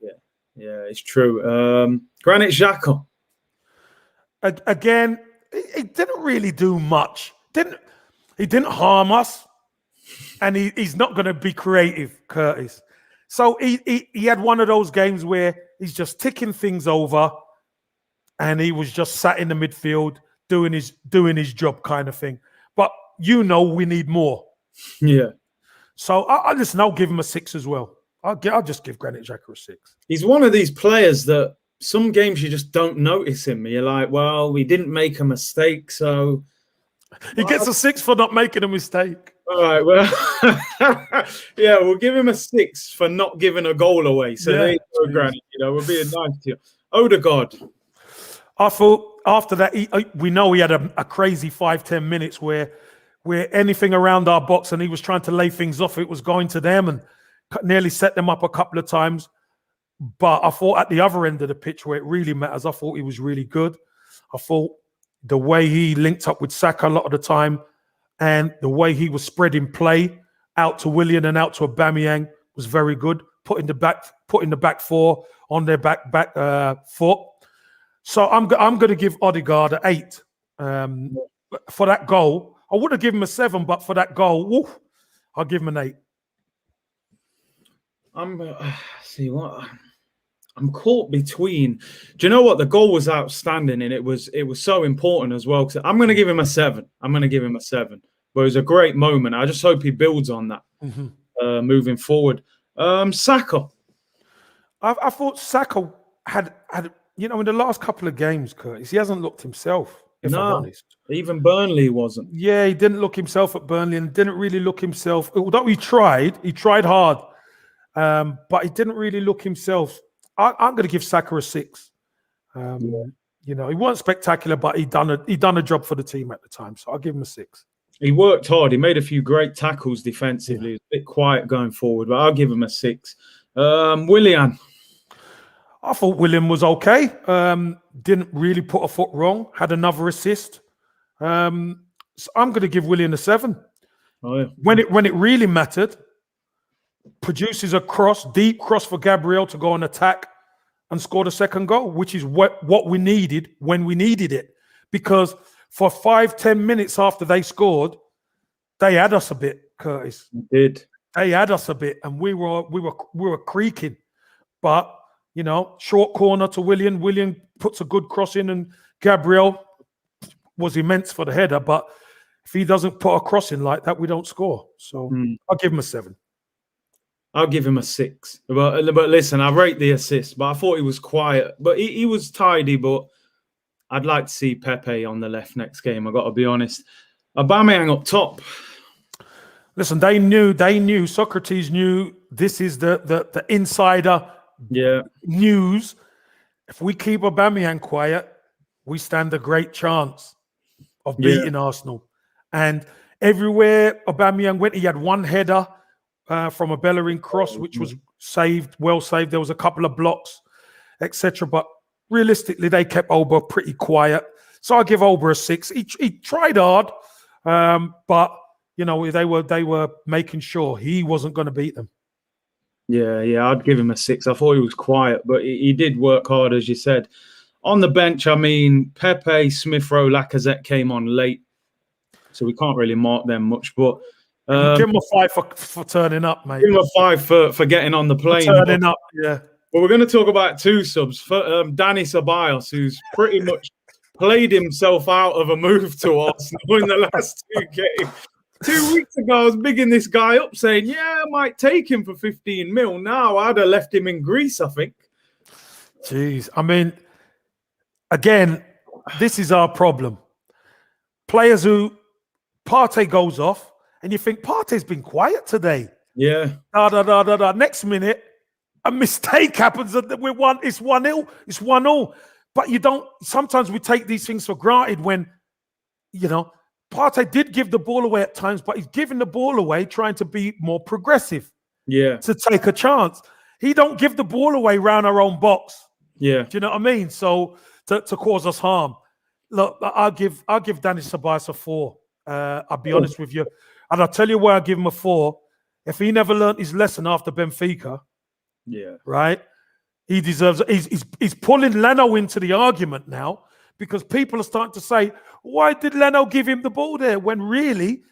Yeah, it's true. Granit Xhaka. Again, he didn't really do much. He didn't harm us, and he's not going to be creative, Curtis. So he had one of those games where he's just ticking things over. And he was just sat in the midfield doing his job kind of thing. But we need more. Yeah. So I'll give him a 6 as well. I'll just give Granit Xhaka a 6. He's one of these players that some games you just don't notice him. You're like, well, we didn't make a mistake, so he gets a 6 for not making a mistake. All right, well, yeah, we'll give him a 6 for not giving a goal away. So there you go, Granit. We're being nice to you. Odegaard. I thought after that, we know he had a crazy 5-10 minutes where anything around our box and he was trying to lay things off. It was going to them and nearly set them up a couple of times. But I thought at the other end of the pitch where it really matters, I thought he was really good. I thought the way he linked up with Saka a lot of the time and the way he was spreading play out to Willian and out to Aubameyang was very good. Putting the back 4 on their back foot. So I'm going to give Odegaard an 8 for that goal. I would have given him a 7, but for that goal, I'll give him an 8. See what I'm caught between. Do you know what? The goal was outstanding, and it was so important as well. Because I'm going to give him a 7. I'm going to give him a 7. But it was a great moment. I just hope he builds on that moving forward. Saka. I thought Saka had in the last couple of games, Curtis, he hasn't looked himself. If I'm honest, even Burnley wasn't. Yeah, he didn't look himself at Burnley, and didn't really look himself. Although he tried hard, but he didn't really look himself. I'm going to give Saka a 6. He wasn't spectacular, but he done a job for the team at the time, so I'll give him a 6. He worked hard. He made a few great tackles defensively. He was a bit quiet going forward, but I'll give him a 6. Willian. I thought William was okay. Didn't really put a foot wrong. Had another assist. So I'm going to give William a 7. Oh, yeah. When it really mattered, produces a deep cross for Gabriel to go and attack and score the second goal, which is what we needed when we needed it. Because for 5-10 minutes after they scored, they had us a bit, Curtis. They did. They had us a bit, and we were creaking. But short corner to William. William puts a good cross in, and Gabriel was immense for the header. But if he doesn't put a cross in like that, we don't score. So I'll give him a 7. I'll give him a 6. But listen, I rate the assist, but I thought he was quiet. But he was tidy, but I'd like to see Pepe on the left next game, I've got to be honest. Aubameyang up top. Listen, they knew, Socrates knew this is the insider news. If we keep Aubameyang quiet, we stand a great chance of beating Arsenal. And everywhere Aubameyang went, he had one header from a Bellerin cross, which was well saved. There was a couple of blocks, etc. But realistically, they kept Oba pretty quiet. So I give Oba a 6. He tried hard, but they were making sure he wasn't going to beat them. Yeah, I'd give him a 6. I thought he was quiet, but he did work hard, as you said. On the bench, I mean, Pepe, Smith Rowe, Lacazette came on late, so we can't really mark them much. But give him a 5 for turning up, mate. Give him a 5 for getting on the plane. Turning up, yeah. But we're going to talk about 2 subs. For Danny Ceballos, who's pretty much played himself out of a move to Arsenal in the last 2 games. 2 weeks ago, I was bigging this guy up saying, I might take him for 15 mil. Now I'd have left him in Greece, I think. Jeez. I mean, again, this is our problem. Players who Partey goes off, and you think Partey's been quiet today. Yeah. Next minute, a mistake happens. It's 1-0. It's 1-0. But you don't. Sometimes we take these things for granted when, Partey did give the ball away at times, but he's giving the ball away trying to be more progressive. Yeah. To take a chance. He don't give the ball away round our own box. Yeah. Do you know what I mean? So to cause us harm. Look, I'll give Danny Ceballos a 4. I'll be honest with you. And I'll tell you why I give him a 4. If he never learned his lesson after Benfica, right? He deserves it. He's pulling Leno into the argument now because people are starting to say, why did Leno give him the ball there? When really,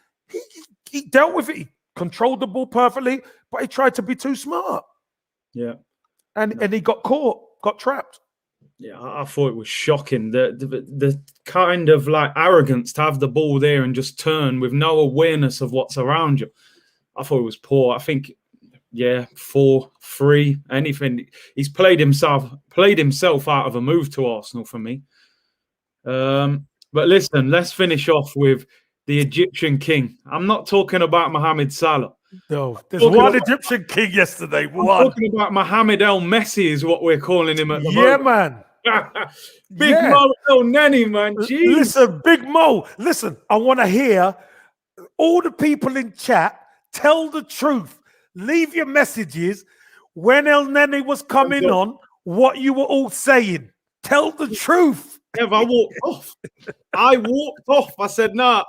he dealt with it. He controlled the ball perfectly, but he tried to be too smart. Yeah. And he got caught, got trapped. Yeah, I thought it was shocking. The kind of like arrogance to have the ball there and just turn with no awareness of what's around you. I thought it was poor. I think, 4, 3, anything. He's played himself out of a move to Arsenal for me. But listen, let's finish off with the Egyptian king. I'm not talking about Mohamed Salah. No, there's one Egyptian king yesterday. I'm talking about Mohamed El Messi is what we're calling him at the moment. Man. Big Mo El Neni, man. Jeez. Listen, Big Mo. Listen, I want to hear all the people in chat tell the truth. Leave your messages when El Neni was coming on, what you were all saying. Tell the truth. Kev, I walked off. I said, nah,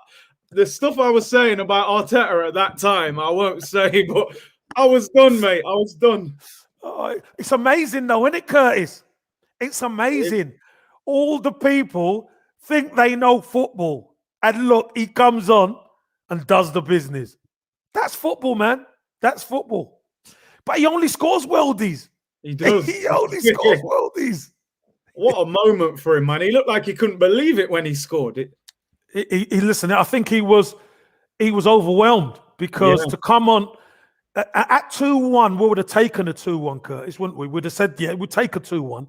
the stuff I was saying about Arteta at that time, I won't say, but I was done, mate. I was done. Oh, it's amazing, though, isn't it, Curtis? It's amazing. All the people think they know football. And look, he comes on and does the business. That's football, man. That's football. But he only scores worldies. He does. He only scores worldies. What a moment for him, man. He looked like he couldn't believe it when he scored it. Listen, I think he was overwhelmed because to come on at 2-1, we would have taken a 2-1, Curtis, wouldn't we? We'd have said, yeah, we'd take a 2-1.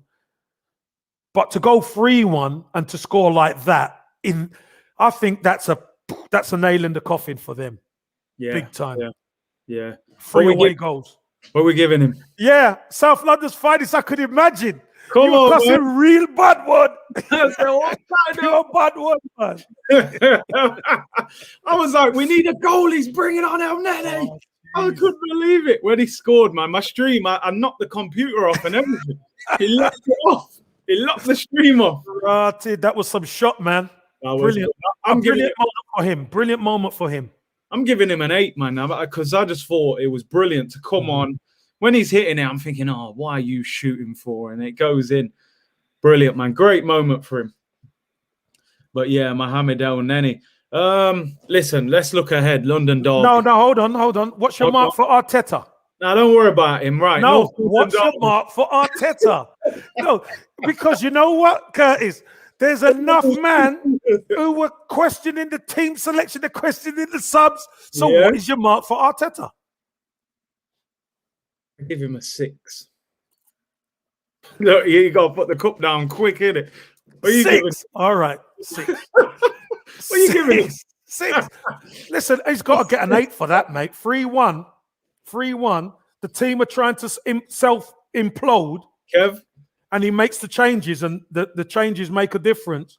But to go 3-1 and to score like that, I think that's a nail in the coffin for them. Yeah. Big time. Yeah. 3 away goals. What are we giving him? Yeah, South London's finest, I could imagine. Come you on, that's man. a real bad one. What You're a bad one, man. I was like, we need a goal. He's bringing on El Nene. I couldn't believe it when he scored, man. My stream, I knocked the computer off and everything. He locked it off. He locked the stream off. That was some shot, man. Brilliant. Brilliant moment for him. I'm giving him an 8, man, because I just thought it was brilliant to come on. When he's hitting it, I'm thinking, oh, why are you shooting for? And it goes in. Brilliant, man. Great moment for him. But yeah, Mohamed El Neni. Listen, let's look ahead. London Derby. No, hold on. What's your mark for Arteta? No, don't worry about him. Right. No, what's your mark for Arteta? No, because you know what, Curtis? There's enough man who were questioning the team selection, they're questioning the subs. So what is your mark for Arteta? I give him a 6. Look, you got to put the cup down quick, innit? What are you 6. giving? All right, 6. What are you giving him? 6. Listen, he's got to get an 8 for that, mate. 3-1. The team are trying to self-implode. Kev? And he makes the changes, and the changes make a difference.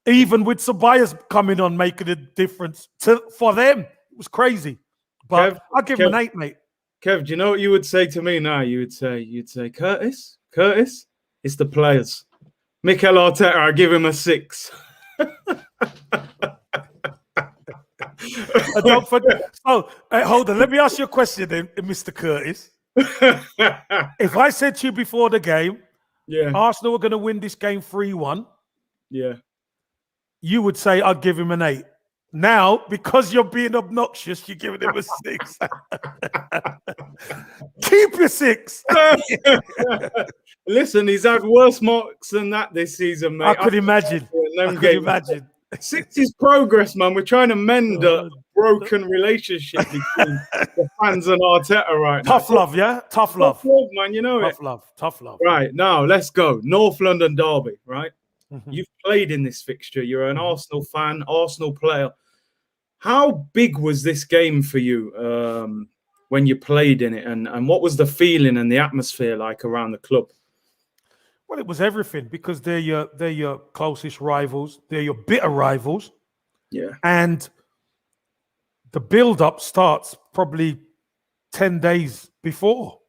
Even with Ceballos coming on, making a difference for them. It was crazy. But Kev, I'll give him an 8, mate. Kev, do you know what you would say to me now? You'd say, Curtis, it's the players. Mikel Arteta, I give him a 6. Don't forget. So, hold on. Let me ask you a question then, Mr. Curtis. If I said to you before the game, Arsenal are going to win this game 3-1, you would say I'd give him an 8. Now, because you're being obnoxious, you're giving him a 6. Keep your 6. Listen, he's had worse marks than that this season, mate. I could imagine. 6 is progress, man. We're trying to mend a broken relationship between the fans and Arteta right now. Tough love, yeah? Tough love, man. You know Tough love. Right, now, let's go. North London Derby, right? You've played in this fixture. You're an Arsenal fan, Arsenal player. How big was this game for you when you played in it? And what was the feeling and the atmosphere like around the club? Well, it was everything because they're your closest rivals. They're your bitter rivals. Yeah. And the build-up starts probably 10 days before.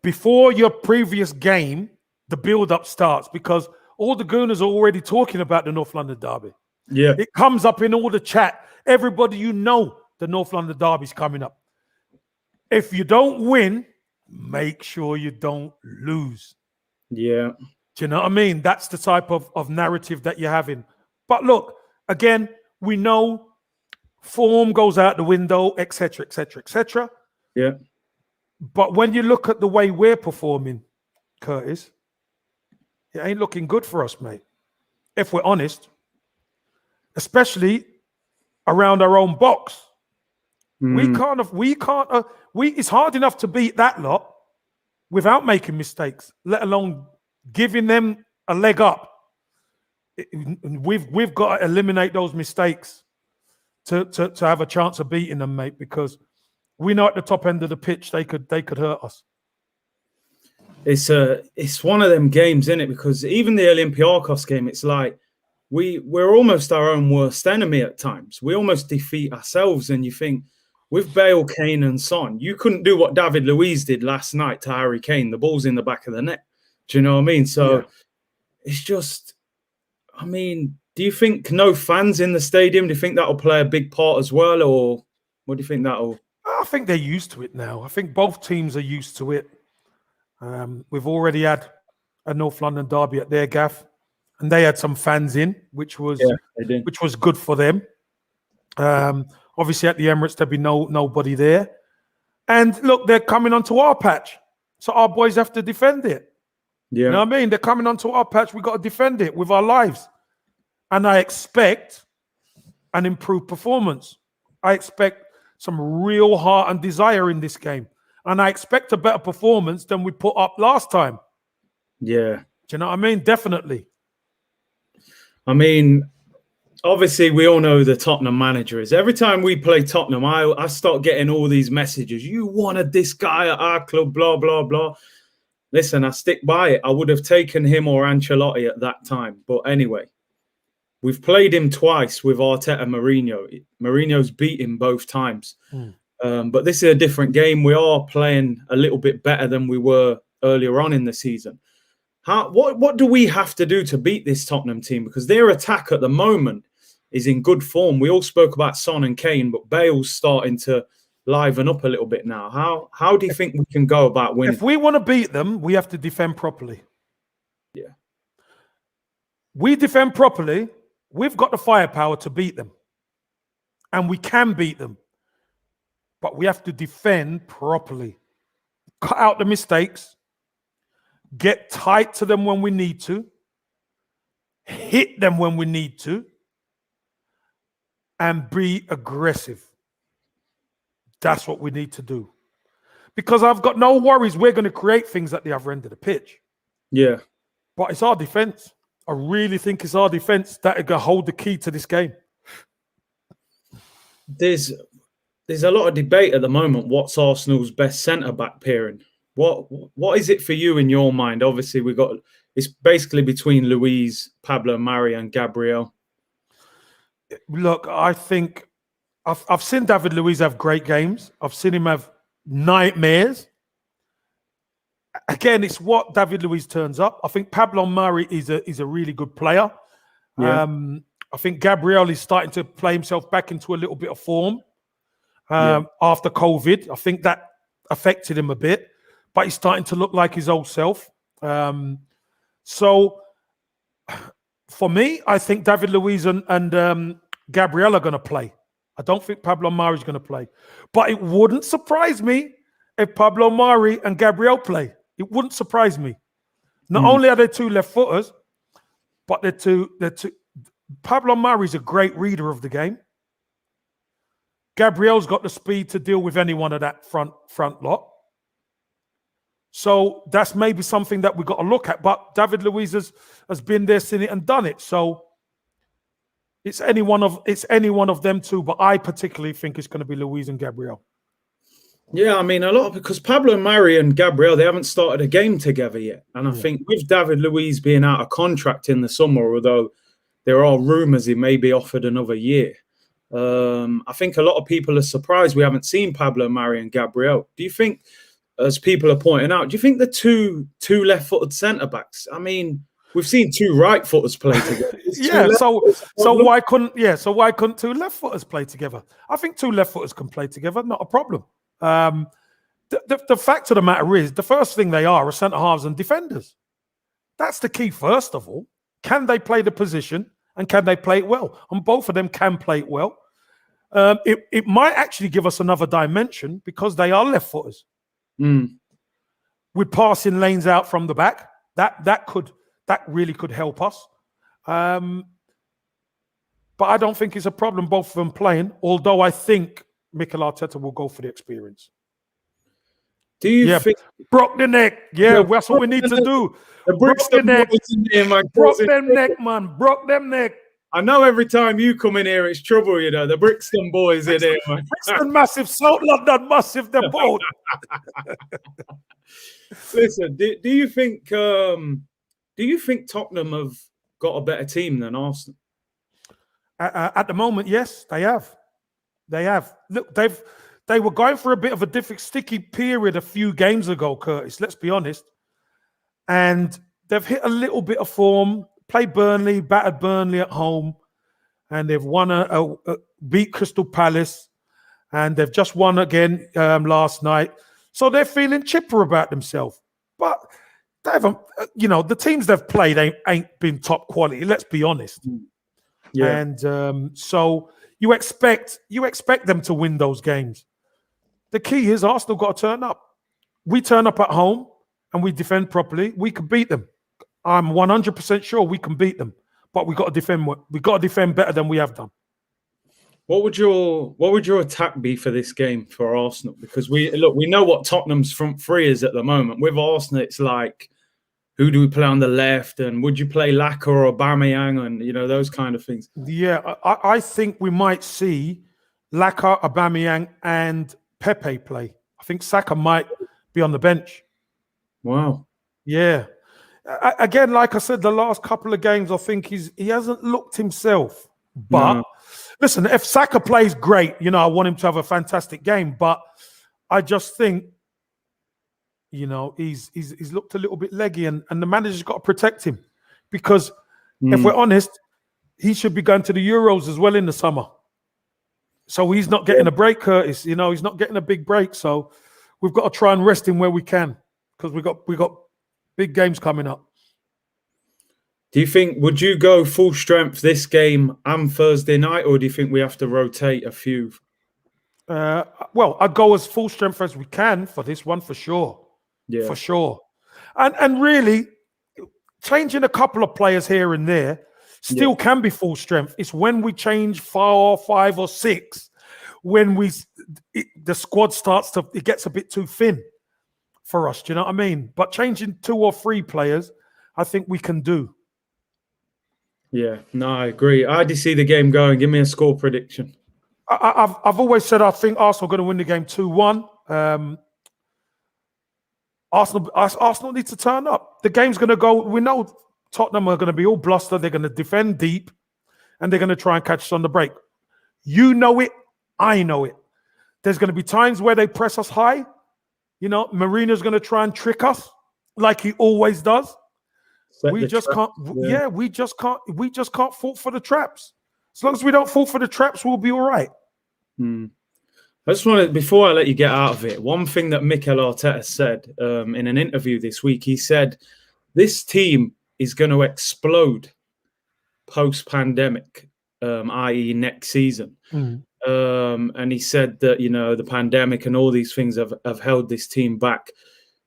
Before your previous game, the build-up starts because all the Gooners are already talking about the North London Derby. Yeah. It comes up in all the chat. Everybody the North London Derby's coming up. If you don't win, make sure you don't lose. Yeah. Do you know what I mean? That's the type of narrative that you're having. But look, again, we know form goes out the window, etc., etc., etc. Yeah. But when you look at the way we're performing, Curtis, it ain't looking good for us, mate. If we're honest, especially around our own box. It's hard enough to beat that lot without making mistakes, let alone giving them a leg up. We've got to eliminate those mistakes to have a chance of beating them, mate, because we know at the top end of the pitch they could hurt us. It's one of them games, isn't it? Because even the Olympiacos game, it's like we're almost our own worst enemy at times. We almost defeat ourselves, and you think with Bale, Kane, and Son, you couldn't do what David Luiz did last night to Harry Kane. The ball's in the back of the net. Do you know what I mean? So it's just, I mean, do you think no fans in the stadium? Do you think that'll play a big part as well, or what do you think that'll? I think they're used to it now. I think both teams are used to it. We've already had a North London derby at their gaff, and they had some fans in, which was good for them. Obviously, at the Emirates, there'd be nobody there. And look, they're coming onto our patch. So our boys have to defend it. Yeah. You know what I mean? They're coming onto our patch. We've got to defend it with our lives. And I expect an improved performance. I expect some real heart and desire in this game. And I expect a better performance than we put up last time. Yeah. Do you know what I mean? Definitely. I mean, obviously, we all know who the Tottenham manager is. Every time we play Tottenham, I start getting all these messages. You wanted this guy at our club, blah, blah, blah. Listen, I stick by it. I would have taken him or Ancelotti at that time. But anyway, we've played him twice with Arteta and Mourinho. Mourinho's beat him both times. But this is a different game. We are playing a little bit better than we were earlier on in the season. What do we have to do to beat this Tottenham team? Because their attack at the moment is in good form. We all spoke about Son and Kane, but Bale's starting to liven up a little bit now. How do you think we can go about winning? If we want to beat them, we have to defend properly. Yeah. We defend properly, we've got the firepower to beat them. And we can beat them. But we have to defend properly. Cut out the mistakes. Get tight to them when we need to. Hit them when we need to. And be aggressive. That's what we need to do. Because I've got no worries we're going to create things at the other end of the pitch. Yeah. But it's our defense. I really think it's our defense that are going to hold the key to this game. There's a lot of debate at the moment. What's Arsenal's best centre-back pairing? What is it for you in your mind? Obviously, it's basically between Luiz, Pablo Mari, and Gabriel. Look, I think I've seen David Luiz have great games. I've seen him have nightmares. Again, it's what David Luiz turns up. I think Pablo Mari is a really good player. Yeah. I think Gabriel is starting to play himself back into a little bit of form after COVID. I think that affected him a bit, but he's starting to look like his old self. So for me, I think David Luiz and Gabriel are going to play. I don't think Pablo Mari is going to play. But it wouldn't surprise me if Pablo Mari and Gabriel play. It wouldn't surprise me. Not only are they two left footers, but they're two. Pablo Mari's a great reader of the game. Gabriel's got the speed to deal with any one of that front lot. So that's maybe something that we've got to look at. But David Luiz has been there, seen it, and done it. So it's any one of them two. But I particularly think it's going to be Luiz and Gabriel. Yeah, I mean, because Pablo Mari and Gabriel, they haven't started a game together yet. And I think with David Luiz being out of contract in the summer, although there are rumours he may be offered another year, I think a lot of people are surprised we haven't seen Pablo Mari and Gabriel. Do you think, as people are pointing out, do you think the two left-footed centre-backs, I mean, we've seen two right-footers play together. So why couldn't two left-footers play together? I think two left-footers can play together, not a problem. The fact of the matter is, the first thing they are centre halves and defenders. That's the key, first of all. Can they play the position and can they play it well? And both of them can play it well. It might actually give us another dimension because they are left footers. With passing lanes out from the back, that really could help us. But I don't think it's a problem, both of them playing, although I think Mikel Arteta will go for the experience. Do you think broke the neck? Yeah, that's what we need to do. Broke the neck. Broke them neck, man. Broke them neck. I know every time you come in here, it's trouble, you know. The Brixton boys in here, man. Brixton massive, South London massive, they're both. Listen, do you think Tottenham have got a better team than Arsenal? At the moment, yes, they have. They have. Look, they were going for a bit of a sticky period a few games ago, Curtis, let's be honest. And they've hit a little bit of form, played Burnley, battered Burnley at home, and they've won beat Crystal Palace, and they've just won again last night. So they're feeling chipper about themselves. But they haven't, the teams they've played ain't been top quality, let's be honest. Yeah. And so you expect them to win those games. The key is Arsenal got to turn up. We turn up at home, and we defend properly, we can beat them. I'm 100% sure we can beat them, but we got to defend. We got to defend better than we have done. What would your attack be for this game for Arsenal? Because we know what Tottenham's front three is at the moment. With Arsenal, it's like, who do we play on the left, and would you play Laka or Aubameyang, and those kind of things. Yeah, I think we might see Laka, Aubameyang, and Pepe play. I think Saka might be on the bench. Wow. Yeah. Again, like I said, the last couple of games, I think he hasn't looked himself. But listen, if Saka plays great, I want him to have a fantastic game. But I just think, he's looked a little bit leggy, and the manager's got to protect him. Because if we're honest, he should be going to the Euros as well in the summer. So he's not getting a break, Curtis. He's not getting a big break. So we've got to try and rest him where we can, because we got big games coming up. Do you think, would you go full strength this game and Thursday night, or do you think we have to rotate a few? Well, I'd go as full strength as we can for this one, for sure. Yeah. For sure. And really, changing a couple of players here and there still can be full strength. It's when we change 4, 5, or 6, when the squad it gets a bit too thin for us. Do you know what I mean? But changing 2 or 3 players, I think we can do. Yeah, no, I agree. How do you see the game going? Give me a score prediction. I've always said I think Arsenal are going to win the game 2-1. Arsenal need to turn up. The game's going to go. We know Tottenham are going to be all bluster. They're going to defend deep, and they're going to try and catch us on the break. You know it. I know it. There's going to be times where they press us high. Mourinho's going to try and trick us like he always does. We just can't. Yeah, we just can't. We just can't fall for the traps. As long as we don't fall for the traps, we'll be all right. I just wanted, before I let you get out of it, one thing that Mikel Arteta said in an interview this week. He said this team is going to explode post-pandemic, i.e., next season. And he said that the pandemic and all these things have held this team back.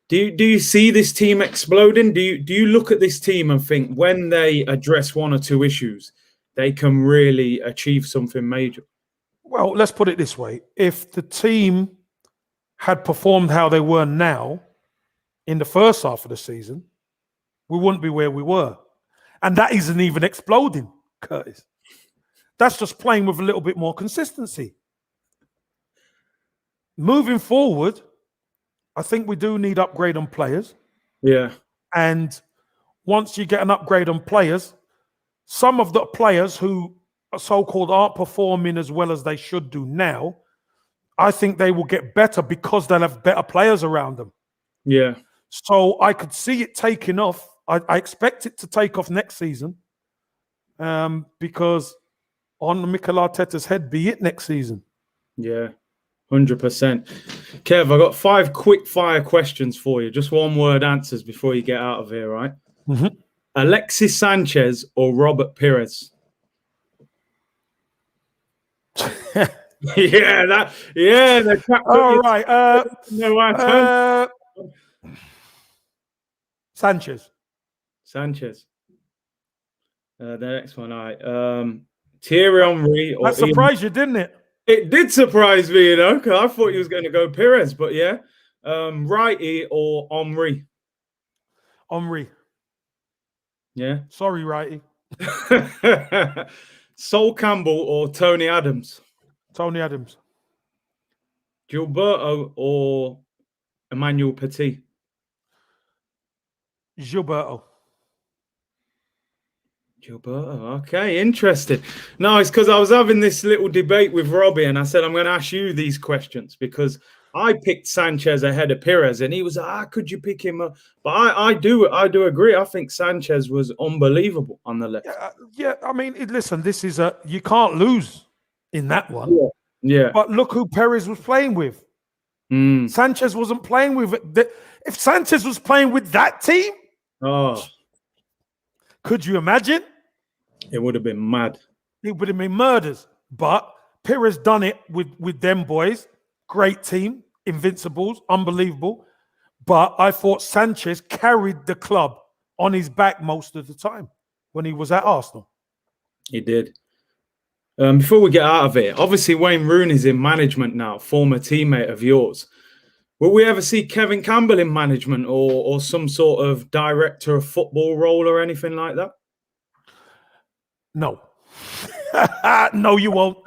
Do you see this team exploding? Do you look at this team and think when they address 1 or 2 issues, they can really achieve something major? Well, let's put it this way. If the team had performed how they were now in the first half of the season, we wouldn't be where we were. And that isn't even exploding, Curtis. That's just playing with a little bit more consistency. Moving forward, I think we do need upgrade on players. Yeah. And once you get an upgrade on players, some of the players who are so-called aren't performing as well as they should do now, I think they will get better because they'll have better players around them. Yeah. So I could see it taking off. I expect it to take off next season because on Mikel Arteta's head, be it next season. Yeah, 100%. Kev, I got 5 quick fire questions for you. Just 1-word answers before you get out of here, right? Alexis Sanchez or Robert Pires? All right. Sanchez. The next one, all right. Thierry Henry. That surprised you, didn't it? It did surprise me, because I thought you was going to go Pires, but yeah. Righty or Henry? Henry. Yeah. Sorry, Righty. Sol Campbell or Tony Adams? Tony Adams. Gilberto or Emmanuel Petit? Gilberto. Okay, interesting. No, it's because I was having this little debate with Robbie, and I said I'm going to ask you these questions because I picked Sanchez ahead of Pires, and he was like, could you pick him up? But I do agree. I think Sanchez was unbelievable on the left. Yeah. I mean, listen, this is you can't lose in that one. Yeah. But look who Pires was playing with. Sanchez wasn't playing with it. If Sanchez was playing with that team, could you imagine? It would have been mad. It would have been murders. But Pires done it with them boys. Great team, invincibles, unbelievable. But I thought Sanchez carried the club on his back most of the time when he was at Arsenal. He did. Before we get out of it, obviously Wayne Rooney's in management now, former teammate of yours. Will we ever see Kevin Campbell in management or some sort of director of football role or anything like that? No. No, you won't.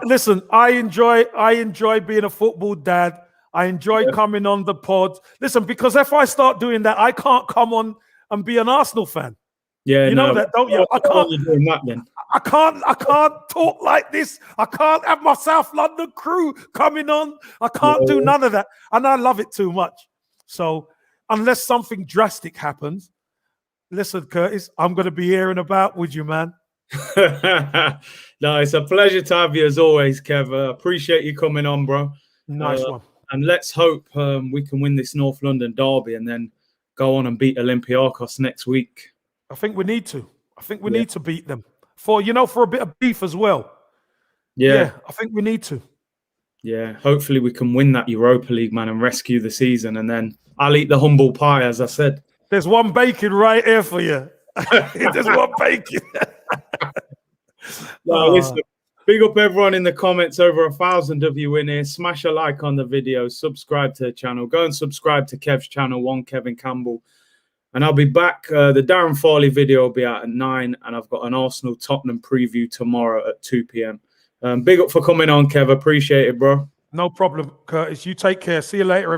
Listen, I enjoy being a football dad. I enjoy coming on the pod. Listen, because if I start doing that, I can't come on and be an Arsenal fan. Yeah, you know that, don't you? I can't. Doing that, then. I can't talk like this. I can't have my South London crew coming on. I can't do none of that. And I love it too much. So unless something drastic happens, listen, Curtis, I'm going to be here and about with you, man. No, it's a pleasure to have you as always, Kev. Appreciate you coming on, bro. Nice one. And let's hope we can win this North London derby and then go on and beat Olympiacos next week. I think we need to. I think we need to beat them for a bit of beef as well. Yeah, I think we need to. Yeah, hopefully we can win that Europa League, man, and rescue the season. And then I'll eat the humble pie, as I said. There's one bacon right here for you. There's one bacon. No, listen, big up everyone in the comments. Over 1,000 of you in here. Smash a like on the video. Subscribe to the channel. Go and subscribe to Kev's channel, Kevin Campbell. And I'll be back. The Darren Farley video will be out at 9. And I've got an Arsenal-Tottenham preview tomorrow at 2 p.m. Big up for coming on, Kev. Appreciate it, bro. No problem, Curtis. You take care. See you later, everyone.